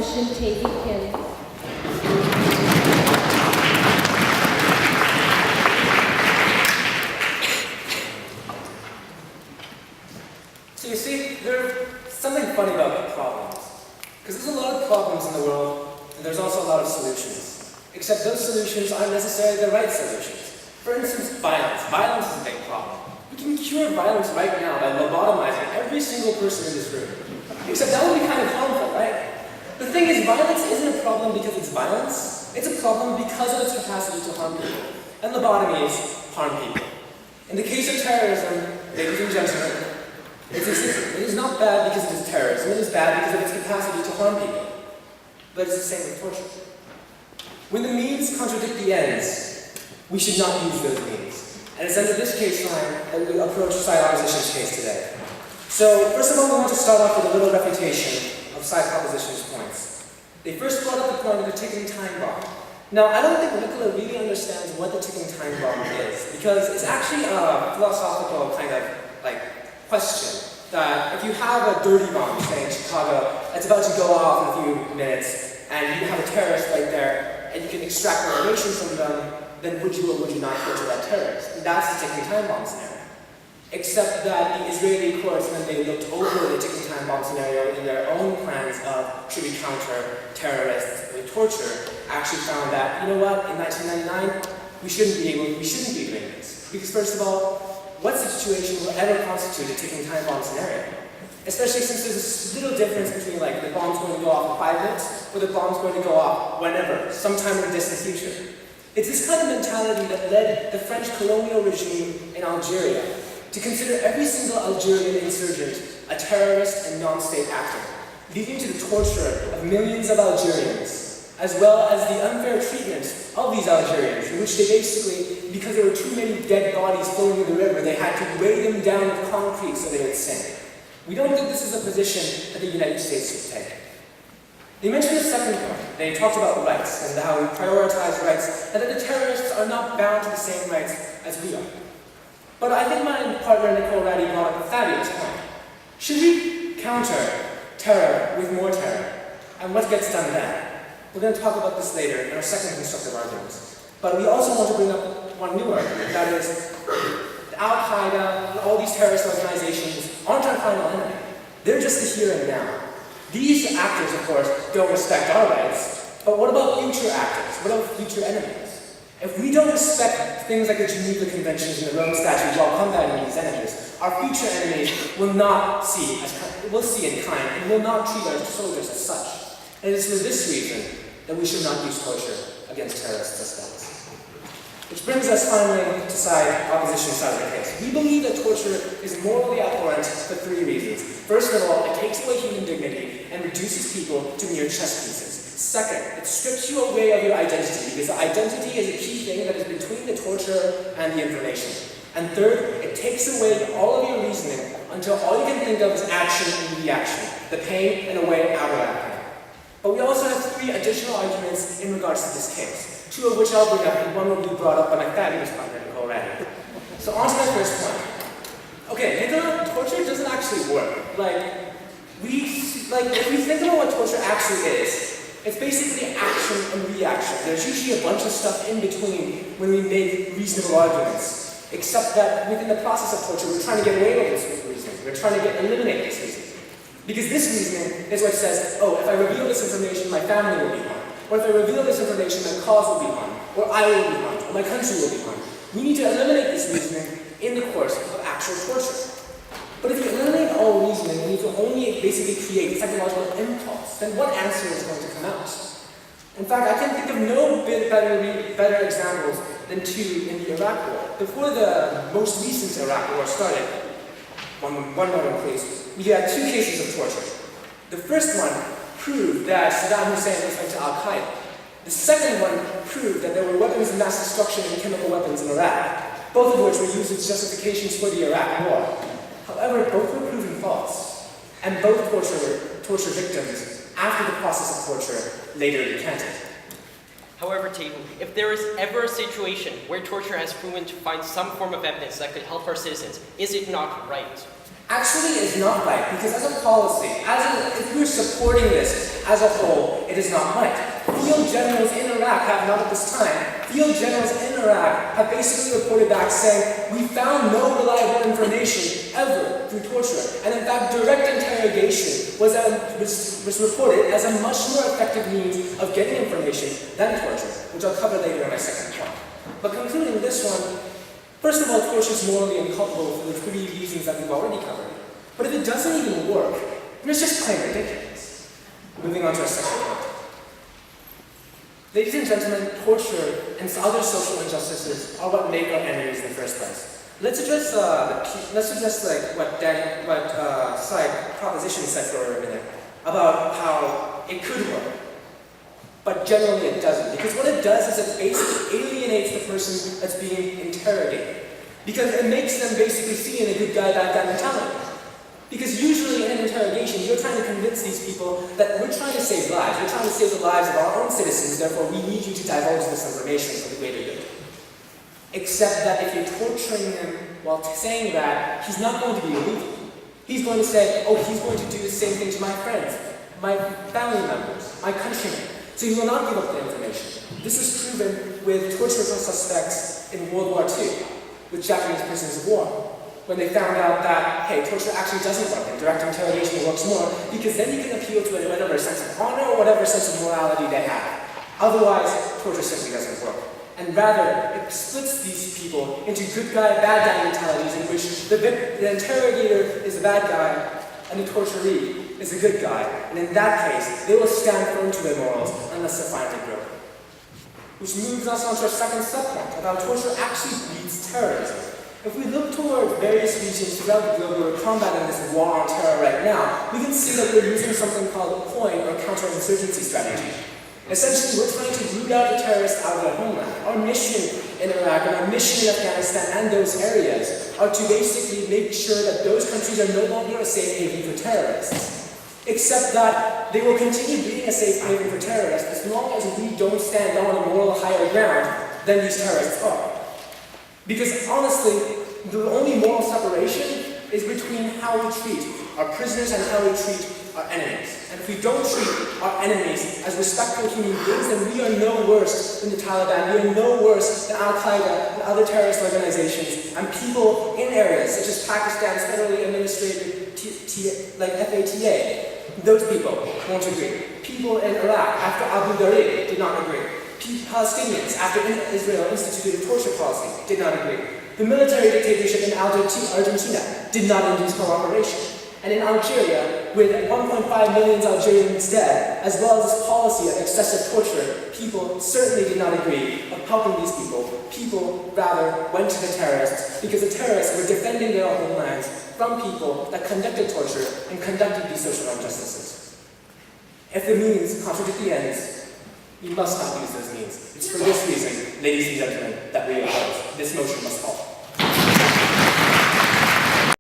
opposition, Tazy Kim. So you see, there's something funny about problems. Because there's a lot of problems in the world, and there's also a lot of solutions. Except those solutions aren't necessarily the right solutions. For instance, violence. Violence is a big problem. We can cure violence right now by lobotomizing every single person in this room. Except that would be kind of harmful, right? The thing is, violence isn't a problem because it's violence. It's a problem because of its capacity to harm people. And lobotomies harm people. In the case of terrorism, ladies and gentlemen, it is not bad because it is terrorism. It is bad because of its capacity to harm people. But it's the same with torture. When the means contradict the ends, we should not use those means. And it's under this case line that we approach side opposition's case today. So, first of all, we want to start off with a little refutation of side opposition's points. They first brought up the point of the ticking time bomb. Now, I don't think Nicola really understands what the ticking time bomb is, because it's actually a philosophical kind of, question. That if you have a dirty bomb, say in Chicago, it's about to go off in a few minutes, and you have a terrorist right there, and you can extract information from them, then would you or would you not torture that terrorist? And that's the ticking time bomb scenario. Except that the Israeli courts, when they looked over the ticking time bomb scenario in their own plans of should we counter terrorists with torture, actually found that, you know what, in 1999, we shouldn't be doing this. Because first of all, what situation will ever constitute a ticking time bomb scenario? Especially since there's this little difference between the bomb's going to go off in 5 minutes, or the bomb's going to go off whenever, sometime in the distant future. It's this kind of mentality that led the French colonial regime in Algeria to consider every single Algerian insurgent a terrorist and non-state actor, leading to the torture of millions of Algerians, as well as the unfair treatment of these Algerians, in which they basically, because there were too many dead bodies flowing in the river, they had to weigh them down with concrete so they would sink. We don't think this is a position that the United States should take. They mentioned a second point. They talked about rights and how we prioritize rights, and that the terrorists are not bound to the same rights as we are. But I think my partner Nicole Ratty brought up a fabulous point. Should we counter terror with more terror? And what gets done then? We're going to talk about this later in our second constructive arguments. But we also want to bring up one new argument, that is, Al-Qaeda and all these terrorist organizations aren't our final enemy. They're just the here and now. These actors, of course, don't respect our rights, but what about future actors? What about future enemies? If we don't respect things like the Geneva Conventions and the Rome Statute while combating these enemies, our future enemies will see in kind and will not treat our soldiers as such. And it is for this reason that we should not use torture against terrorist suspects. Which brings us finally to opposition side of the case. We believe that torture is morally abhorrent for 3 reasons. First of all, it takes away human dignity and reduces people to mere chess pieces. Second, it strips you away of your identity, because identity is a key thing that is between the torture and the information. And third, it takes away all of your reasoning until all you can think of is action and reaction, the pain and a way out of that pain. But we also have 3 additional arguments in regards to this case, 2 of which I'll bring up, and one will be brought up by my fabulous partner, Nicole Ratty. So on to my first point. Okay, torture doesn't actually work. If we think about what torture actually is, it's basically action and reaction. There's usually a bunch of stuff in between when we make reasonable arguments, except that within the process of torture, we're trying to get away with this reasoning. We're trying to eliminate this reasoning. Because this reasoning is what says, oh, if I reveal this information, my family will be harmed. Or if I reveal this information, my cause will be harmed. Or I will be harmed. Or my country will be harmed. We need to eliminate this reasoning in the course of actual torture. But if you eliminate all reasoning and you can only basically create psychological impulse, then what answer is going to come out? In fact, I can think of no better examples than 2 in the Iraq War. Before the most recent Iraq War started, one moment please, we had 2 cases of torture. The first one proved that Saddam Hussein was linked to Al-Qaeda. The second one proved that there were weapons of mass destruction and chemical weapons in Iraq, both of which were used as justifications for the Iraq War. However, both were proven false, and both torture victims, after the process of torture, later recanted. However, Tatum, if there is ever a situation where torture has proven to find some form of evidence that could help our citizens, is it not right? Actually, it's not right, because as a policy, if we're supporting this as a whole, it is not right. Field generals in Iraq have, not at this time, field generals in Iraq have basically reported back saying, we found no reliable information ever through torture. And in fact, direct interrogation was reported as a much more effective means of getting information than torture, which I'll cover later in my second point. But concluding this one, first of all, torture is morally inculpable for the three reasons that we've already covered. But if it doesn't even work, then it's just plain ridiculous. Moving on to our second point. Ladies and gentlemen, torture and other social injustices are what make our enemies in the first place. Let's address what Side Proposition said for a minute about how it could work. But generally it doesn't. Because what it does is it basically alienates the person that's being interrogated. Because it makes them basically see in a good guy, bad guy mentality. Because usually in an interrogation, you're trying to convince these people that we're trying to save lives. We're trying to save the lives of our own citizens, therefore we need you to divulge this information for the greater good. Except that if you're torturing him while saying that, he's not going to be believed. He's going to say, oh, he's going to do the same thing to my friends, my family members, my countrymen. So he will not give up the information. This was proven with torture suspects in World War II, with Japanese prisoners of war, when they found out that, hey, torture actually doesn't work, and direct interrogation works more, because then you can appeal to whatever sense of honor or whatever sense of morality they have. Otherwise, torture simply doesn't work. And rather, it splits these people into good guy, bad guy mentalities in which the interrogator is the bad guy and the torturee is the good guy. And in that case, they will stand firm to their morals unless they're finally broken. Which moves us on to our second subpoint about torture actually breeds terrorism. If we look toward various regions throughout the globe where we're combating this war on terror right now, we can see that we're using something called a point or counterinsurgency strategy. Essentially, we're trying to root out the terrorists out of their homeland. Our mission in Iraq and our mission in Afghanistan and those areas are to basically make sure that those countries are no longer a safe haven for terrorists. Except that they will continue being a safe haven for terrorists as long as we don't stand on a moral higher ground than these terrorists are. Because honestly, the only moral separation is between how we treat our prisoners and how we treat our enemies. And if we don't treat our enemies as respectful human beings, then we are no worse than the Taliban, we are no worse than Al-Qaeda and other terrorist organizations, and people in areas such as Pakistan's federally administrated like FATA. Those people won't agree. People in Iraq after Abu Ghraib did not agree. Palestinians, after Israel instituted a torture policy, did not agree. The military dictatorship in Argentina did not induce cooperation. And in Algeria, with 1.5 million Algerians dead, as well as this policy of excessive torture, people certainly did not agree of helping these people. People rather went to the terrorists because the terrorists were defending their homelands from people that conducted torture and conducted these social injustices. If the means contradict the ends, we must not use those means. It's for this reason, ladies and gentlemen, that we oppose. This motion must fall.